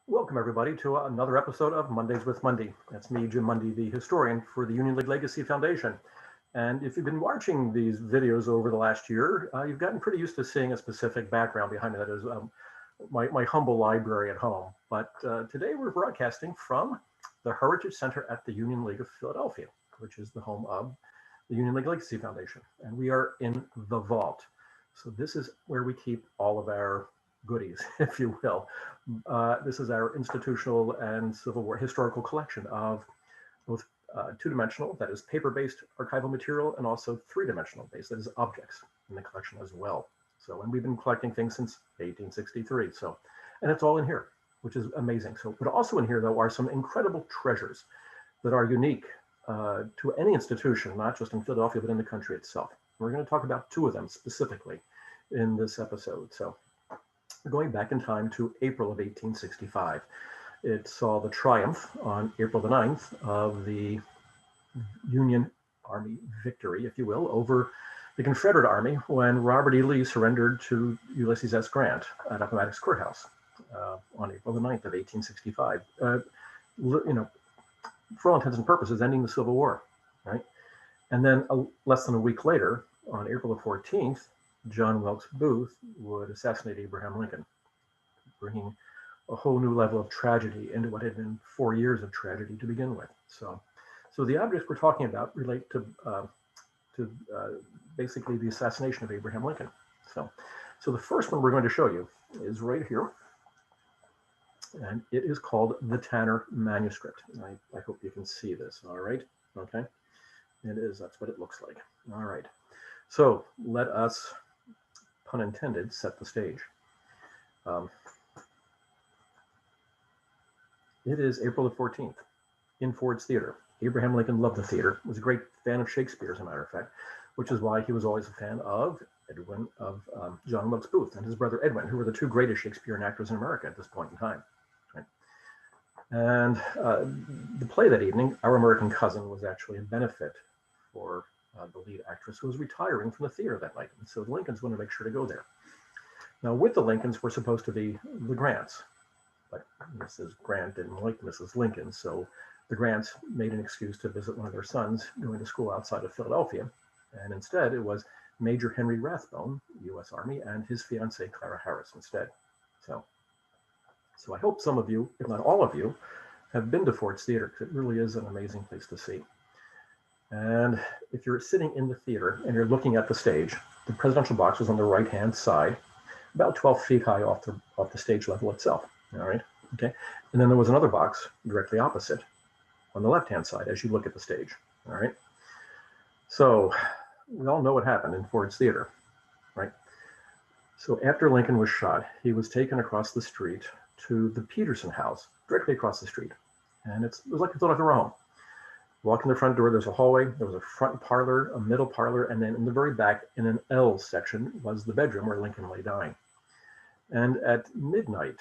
Welcome, everybody, to another episode of Mondays with Mundy. That's me, Jim Mundy, the historian for the Union League Legacy Foundation. And if you've been watching these videos over the last year, you've gotten pretty used to seeing a specific background behind me. That is my humble library at home. But today we're broadcasting from the Heritage Center at the Union League of Philadelphia, which is the home of the Union League Legacy Foundation. And we are in the vault. So this is where we keep all of our goodies, if you will. This is our institutional and Civil War historical collection of both two-dimensional, that is paper-based archival material, and also three-dimensional based, that is objects in the collection as well. So, and we've been collecting things since 1863. So, and it's all in here, which is amazing. So, but also in here, though, are some incredible treasures that are unique to any institution, not just in Philadelphia, but in the country itself. We're going to talk about two of them specifically in this episode. So, we're going back in time to April of 1865. It saw the triumph on April the 9th of the Union Army victory, if you will, over the Confederate Army when Robert E. Lee surrendered to Ulysses S. Grant at Appomattox Courthouse on April the 9th of 1865. For all intents and purposes, ending the Civil War, right? And then less than a week later, on April the 14th, John Wilkes Booth would assassinate Abraham Lincoln, bringing a whole new level of tragedy into what had been 4 years of tragedy to begin with. So the objects we're talking about relate to basically the assassination of Abraham Lincoln. So the first one we're going to show you is right here, and it is called the Tanner Manuscript. I hope you can see this. All right, okay, it is. That's what it looks like. All right, so let us, pun intended, set the stage. It is April the 14th in Ford's Theater. Abraham Lincoln loved the theater, was a great fan of Shakespeare, as a matter of fact, which is why he was always a fan of John Wilkes Booth and his brother Edwin, who were the two greatest Shakespearean actors in America at this point in time. Right? And the play that evening, Our American Cousin, was actually a benefit for the lead actress who was retiring from the theater that night. And so the Lincolns wanted to make sure to go there. Now, with the Lincolns were supposed to be the Grants, but Mrs. Grant didn't like Mrs. Lincoln, so the Grants made an excuse to visit one of their sons going to school outside of Philadelphia, and instead it was Major Henry Rathbone, U.S. Army, and his fiancée Clara Harris instead. So I hope some of you, if not all of you, have been to Ford's Theater, because it really is an amazing place to see. And if you're sitting in the theater and you're looking at the stage, the presidential box was on the right-hand side, about 12 feet high off the stage level itself. All right, okay. And then there was another box directly opposite on the left-hand side as you look at the stage. All right. So we all know what happened in Ford's Theater, right? So after Lincoln was shot, he was taken across the street to the Peterson House, directly across the street. And it was like a Philadelphia home. Walk in the front door, there's a hallway, there was a front parlor, a middle parlor, and then in the very back, in an L section, was the bedroom where Lincoln lay dying. And at midnight,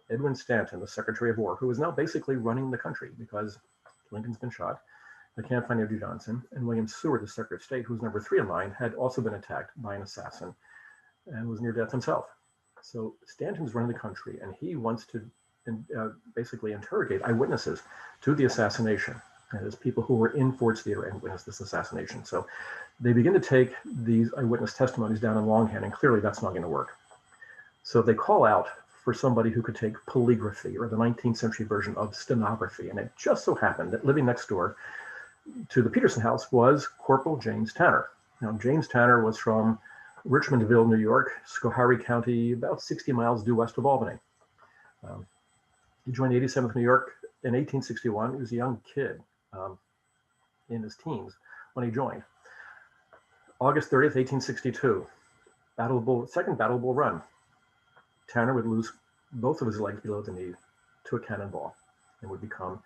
Edwin Stanton, the Secretary of War, who is now basically running the country because Lincoln's been shot, they can't find Andrew Johnson, and William Seward, the Secretary of State, who's number 3 in line, had also been attacked by an assassin and was near death himself. So Stanton's running the country, and he wants to basically interrogate eyewitnesses to the assassination. That is, people who were in Ford's Theater and witnessed this assassination. So they begin to take these eyewitness testimonies down in longhand, and clearly that's not going to work. So they call out for somebody who could take polygraphy, or the 19th century version of stenography. And it just so happened that living next door to the Peterson House was Corporal James Tanner. Now, James Tanner was from Richmondville, New York, Schoharie County, about 60 miles due west of Albany. He joined the 87th New York in 1861. He was a young kid in his teens when he joined. August 30th, 1862, second Battle of Bull Run. Tanner would lose both of his legs below the knee to a cannonball and would become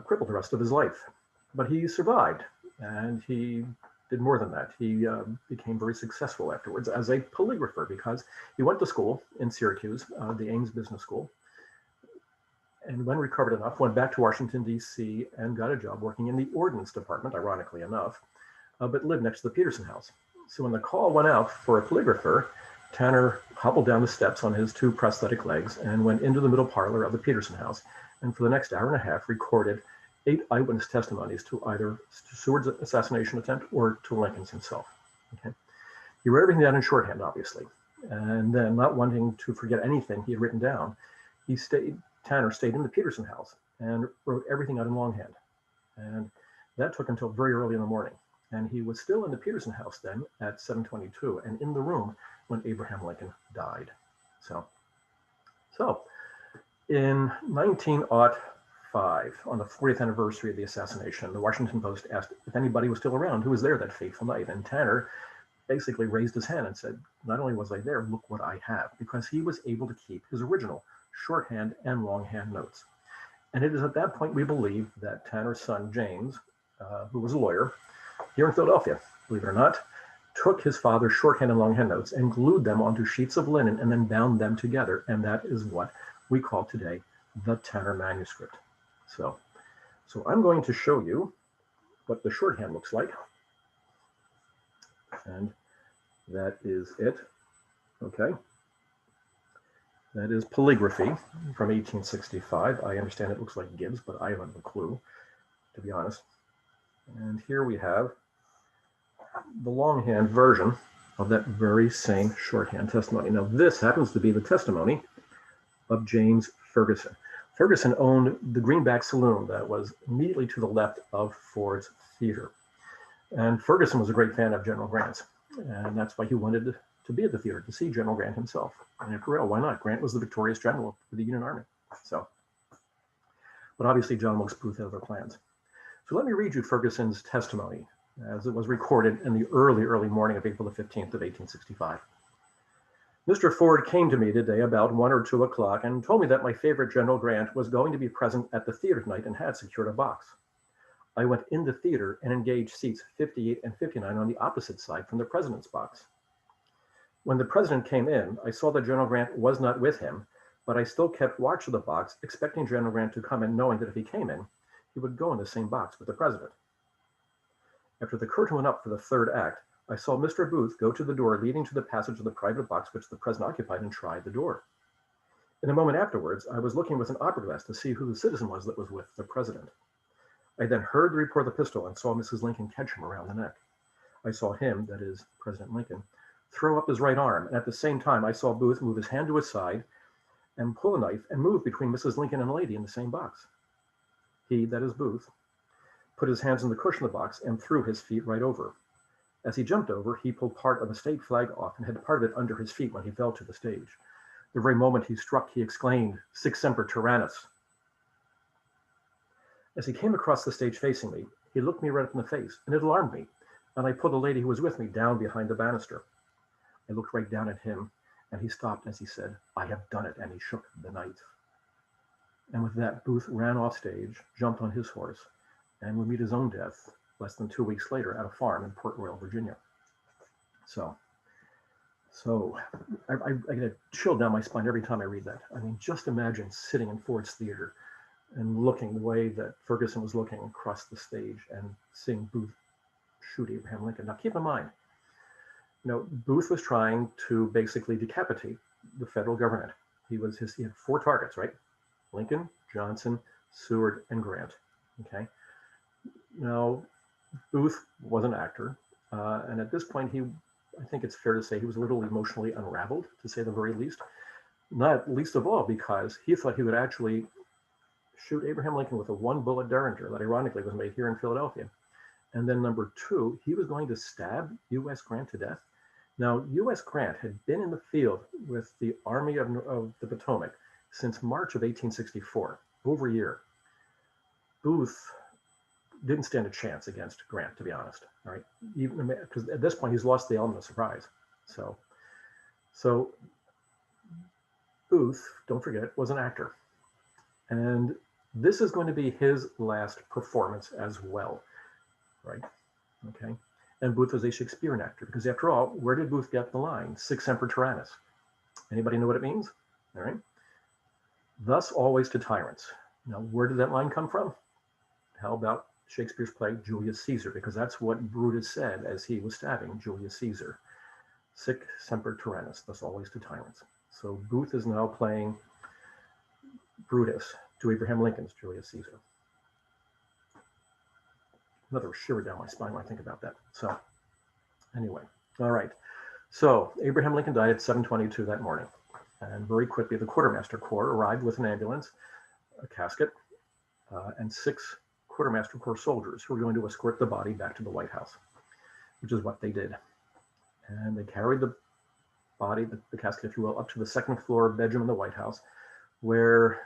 crippled the rest of his life. But he survived, and he did more than that. He became very successful afterwards as a polygrapher because he went to school in Syracuse, the Ames Business School, and when recovered enough, went back to Washington, D.C., and got a job working in the Ordnance Department, ironically enough, but lived next to the Peterson House. So when the call went out for a polygrapher, Tanner hobbled down the steps on his 2 prosthetic legs and went into the middle parlor of the Peterson house, and for the next hour and a half recorded 8 eyewitness testimonies to either Seward's assassination attempt or to Lincoln's himself. Okay? He wrote everything down in shorthand, obviously, and then, not wanting to forget anything he had written down, Tanner stayed in the Peterson house and wrote everything out in longhand. And that took until very early in the morning. And he was still in the Peterson house then at 7:22 and in the room when Abraham Lincoln died. So in 1905, on the 40th anniversary of the assassination, the Washington Post asked if anybody was still around who was there that fateful night. And Tanner basically raised his hand and said, not only was I there, look what I have, because he was able to keep his original shorthand and longhand notes. And it is at that point we believe that Tanner's son, James, who was a lawyer here in Philadelphia, believe it or not, took his father's shorthand and longhand notes and glued them onto sheets of linen and then bound them together. And that is what we call today the Tanner manuscript. So I'm going to show you what the shorthand looks like. And that is it. Okay. That is calligraphy from 1865. I understand it looks like Gibbs, but I haven't a clue, to be honest. And here we have the longhand version of that very same shorthand testimony. Now, this happens to be the testimony of James Ferguson. Ferguson owned the Greenback Saloon that was immediately to the left of Ford's Theater. And Ferguson was a great fan of General Grant's, and that's why he wanted to be at the theater, to see General Grant himself. And after all, why not? Grant was the victorious general for the Union Army. But obviously John Wilkes Booth had other plans. So let me read you Ferguson's testimony as it was recorded in the early morning of April the 15th of 1865. Mr. Ford came to me today about 1 or 2 o'clock and told me that my favorite General Grant was going to be present at the theater tonight and had secured a box. I went in the theater and engaged seats 58 and 59 on the opposite side from the president's box. When the president came in, I saw that General Grant was not with him, but I still kept watch of the box, expecting General Grant to come in, knowing that if he came in, he would go in the same box with the president. After the curtain went up for the 3rd act, I saw Mr. Booth go to the door leading to the passage of the private box which the president occupied and tried the door. In a moment afterwards, I was looking with an opera glass to see who the citizen was that was with the president. I then heard the report of the pistol and saw Mrs. Lincoln catch him around the neck. I saw him, that is, President Lincoln, throw up his right arm, and at the same time I saw Booth move his hand to his side and pull a knife and move between Mrs. Lincoln and a lady in the same box. He, that is Booth, put his hands in the cushion of the box and threw his feet right over. As he jumped over, he pulled part of the state flag off and had part of it under his feet when he fell to the stage. The very moment he struck, he exclaimed, "Sic semper tyrannis." As he came across the stage facing me, he looked me right up in the face, and it alarmed me, and I pulled the lady who was with me down behind the banister. I looked right down at him, and he stopped as he said, "I have done it," and he shook the knife. And with that, Booth ran off stage, jumped on his horse, and would meet his own death less than 2 weeks later at a farm in Port Royal, Virginia. So I get a chill down my spine every time I read that. I mean, just imagine sitting in Ford's Theater and looking the way that Ferguson was looking across the stage and seeing Booth shoot Abraham Lincoln. Now, keep in mind, Booth was trying to basically decapitate the federal government. He had 4 targets, right? Lincoln, Johnson, Seward, and Grant. Okay. Now, Booth was an actor, and at this point, I think it's fair to say he was a little emotionally unraveled, to say the very least. Not least of all because he thought he would actually shoot Abraham Lincoln with a 1-bullet Derringer that ironically was made here in Philadelphia. And then number 2, he was going to stab U.S. Grant to death. Now, U.S. Grant had been in the field with the Army of the Potomac since March of 1864, over a year. Booth didn't stand a chance against Grant, to be honest. All right, even because at this point he's lost the element of surprise. So Booth, don't forget, was an actor, and this is going to be his last performance as well, right? Okay, and Booth was a Shakespearean actor because, after all, where did Booth get the line "Sic semper tyrannis"? Anybody know what it means? All right, thus always to tyrants. Now, where did that line come from? How about Shakespeare's play Julius Caesar, because that's what Brutus said as he was stabbing Julius Caesar. Sic semper tyrannis, thus always to tyrants. So Booth is now playing Brutus to Abraham Lincoln's Julius Caesar. Another shiver down my spine when I think about that. So anyway, all right. So Abraham Lincoln died at 7:22 that morning. And very quickly, the Quartermaster Corps arrived with an ambulance, a casket, and 6 Quartermaster Corps soldiers who were going to escort the body back to the White House, which is what they did. And they carried the body, the casket, if you will, up to the 2nd floor bedroom in the White House, where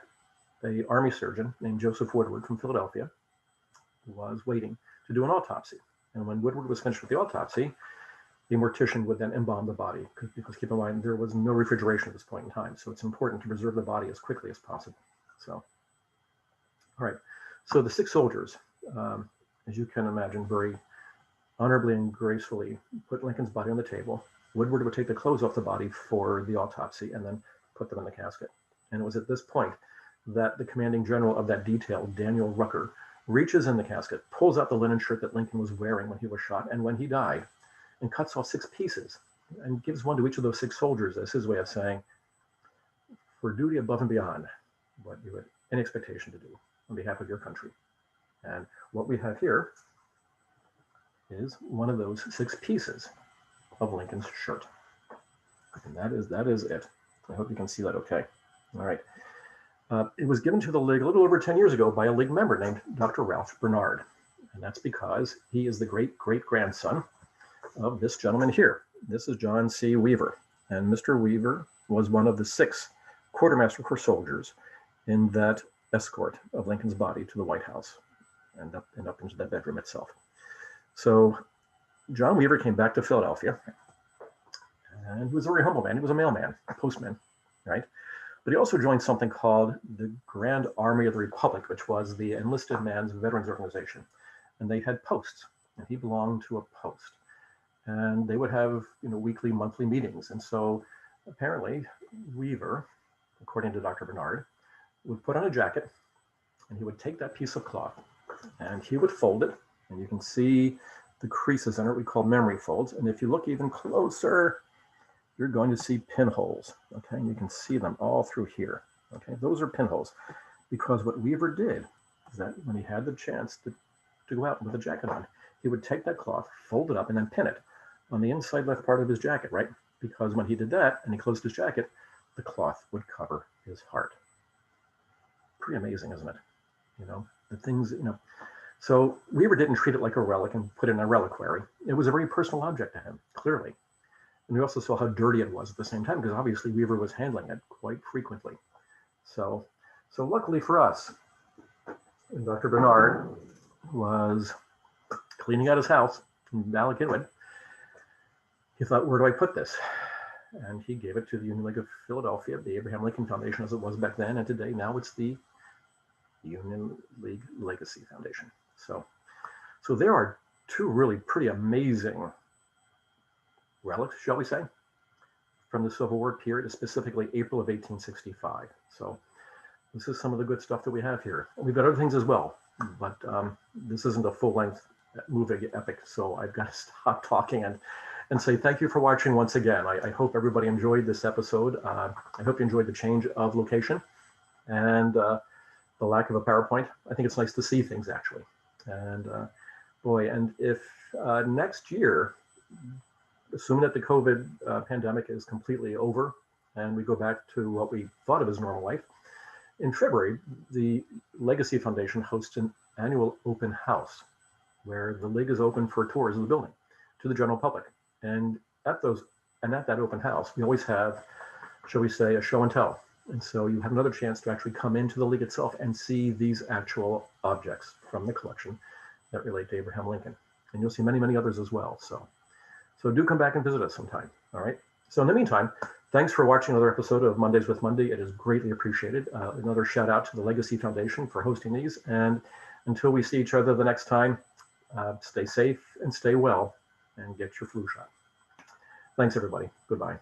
the Army surgeon named Joseph Woodward from Philadelphia was waiting to do an autopsy. And when Woodward was finished with the autopsy, the mortician would then embalm the body, because keep in mind, there was no refrigeration at this point in time. So it's important to preserve the body as quickly as possible. So, all right. So the 6 soldiers, as you can imagine, very honorably and gracefully put Lincoln's body on the table. Woodward would take the clothes off the body for the autopsy and then put them in the casket. And it was at this point that the commanding general of that detail, Daniel Rucker, reaches in the casket, pulls out the linen shirt that Lincoln was wearing when he was shot and when he died, and cuts off 6 pieces and gives one to each of those 6 soldiers as his way of saying, for duty above and beyond what you had any expectation to do on behalf of your country. And what we have here is one of those 6 pieces of Lincoln's shirt. And that is it. I hope you can see that okay. All right. It was given to the League a little over 10 years ago by a League member named Dr. Ralph Bernard. And that's because he is the great-great-grandson of this gentleman here. This is John C. Weaver. And Mr. Weaver was one of the 6 Quartermaster Corps soldiers in that escort of Lincoln's body to the White House and up into that bedroom itself. So John Weaver came back to Philadelphia, and he was a very humble man. He was a mailman, a postman, right? But he also joined something called the Grand Army of the Republic, which was the enlisted man's veterans organization. And they had posts, and he belonged to a post. And they would have, weekly, monthly meetings. And so apparently Weaver, according to Dr. Bernard, would put on a jacket, and he would take that piece of cloth and he would fold it. And you can see the creases in it we call memory folds. And if you look even closer, you're going to see pinholes. Okay, and you can see them all through here. Okay, those are pinholes, because what Weaver did is that when he had the chance to go out with a jacket on, he would take that cloth, fold it up, and then pin it on the inside left part of his jacket, right? Because when he did that and he closed his jacket, the cloth would cover his heart. Pretty amazing, isn't it? The things, So Weaver didn't treat it like a relic and put it in a reliquary. It was a very personal object to him, clearly. And we also saw how dirty it was at the same time, because obviously Weaver was handling it quite frequently. So luckily for us, Dr. Bernard was cleaning out his house in Ballackinwood. He thought, where do I put this? And he gave it to the Union League of Philadelphia, the Abraham Lincoln Foundation as it was back then, and today, now it's the Union League Legacy Foundation. So there are 2 really pretty amazing relics, shall we say, from the Civil War period, specifically April of 1865. So this is some of the good stuff that we have here. And we've got other things as well, but this isn't a full-length movie epic, so I've got to stop talking and say thank you for watching once again. I hope everybody enjoyed this episode. I hope you enjoyed the change of location and the lack of a PowerPoint. I think it's nice to see things, actually. And boy, and if next year, assuming that the COVID pandemic is completely over and we go back to what we thought of as normal life, in February, the Legacy Foundation hosts an annual open house where the League is open for tours of the building to the general public. And at that open house, we always have, shall we say, a show and tell. And so you have another chance to actually come into the League itself and see these actual objects from the collection that relate to Abraham Lincoln. And you'll see many, many others as well. So do come back and visit us sometime. All right. So in the meantime, thanks for watching another episode of Mondays with Mundy. It is greatly appreciated. Another shout out to the Legacy Foundation for hosting these. And until we see each other the next time, stay safe and stay well and get your flu shot. Thanks, everybody. Goodbye.